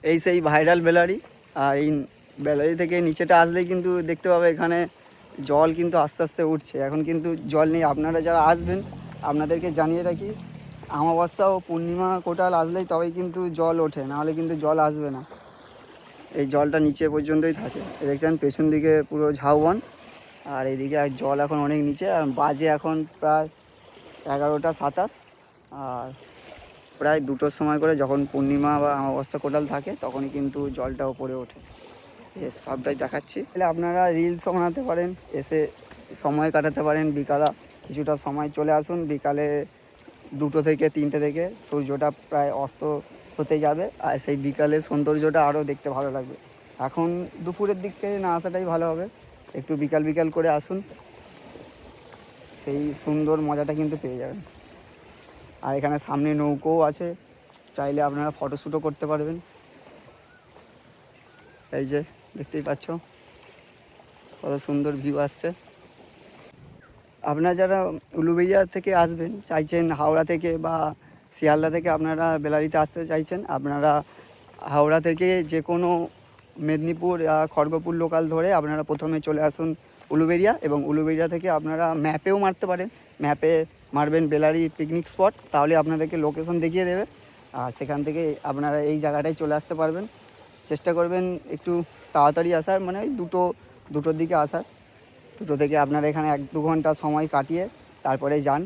এই সেই ভাইরাল বেলারি। আর এই বেলারি থেকে নিচেটা আসলেই কিন্তু দেখতে পাবে এখানে জল কিন্তু আস্তে আস্তে উঠছে। এখন কিন্তু জল নেই। আপনারা যারা আসবেন আপনাদেরকে জানিয়ে রাখি, অমাবস্যা ও পূর্ণিমা কোটাল আসলেই তবেই কিন্তু জল ওঠে, নাহলে কিন্তু জল আসবে না। এই জলটা নিচে পর্যন্তই থাকে। দেখছেন পেছন দিকে পুরো ঝাউবন, আর এইদিকে জল এখন অনেক নিচে। আর বাজে এখন প্রায় 11টা 27। আর প্রায় 2টোর সময় করে যখন পূর্ণিমা বা অমাবস্যা কোটাল থাকে তখনই কিন্তু জলটা ওপরে ওঠে। সবটাই দেখাচ্ছি। তাহলে আপনারা রিলসও বানাতে পারেন, এসে সময় কাটাতে পারেন। বিকালে কিছুটা সময় চলে আসুন, বিকালে 2টো থেকে 3টে থেকে সূর্যটা প্রায় অস্ত হতে যাবে। আর সেই বিকালে সৌন্দর্যটা আরও দেখতে ভালো লাগবে। এখন দুপুরের দিক থেকে না আসাটাই ভালো হবে, একটু বিকাল বিকাল করে আসুন, সেই সুন্দর মজাটা কিন্তু পেয়ে যাবেন। আর এখানে সামনে নৌকোও আছে, চাইলে আপনারা ফটোশ্যুটও করতে পারবেন। এই যে দেখতেই পাচ্ছ কত সুন্দর ভিউ আসছে। আপনারা যারা উলুবেড়িয়া থেকে আসবেন চাইছেন, হাওড়া থেকে বা শিয়ালদা থেকে আপনারা বেলারিতে আসতে চাইছেন, আপনারা হাওড়া থেকে যে কোনো মেদিনীপুর খড়গপুর লোকাল ধরে আপনারা প্রথমে চলে আসুন উলুবেড়িয়া। এবং উলুবেড়িয়া থেকে আপনারা ম্যাপেও মারতে পারেন, ম্যাপে মারবেন বেলারি পিকনিক স্পট, তাহলে আপনাদেরকে লোকেশন দেখিয়ে দেবে। আর সেখান থেকে আপনারা এই জায়গাটায় চলে আসতে পারবেন। চেষ্টা করবেন একটু তাড়াতাড়ি আসার, মানে ওই দুটোর দিকে আসার। 2টো থেকে আপনারা এখানে 1-2 ঘন্টা সময় কাটিয়ে তারপরে যান।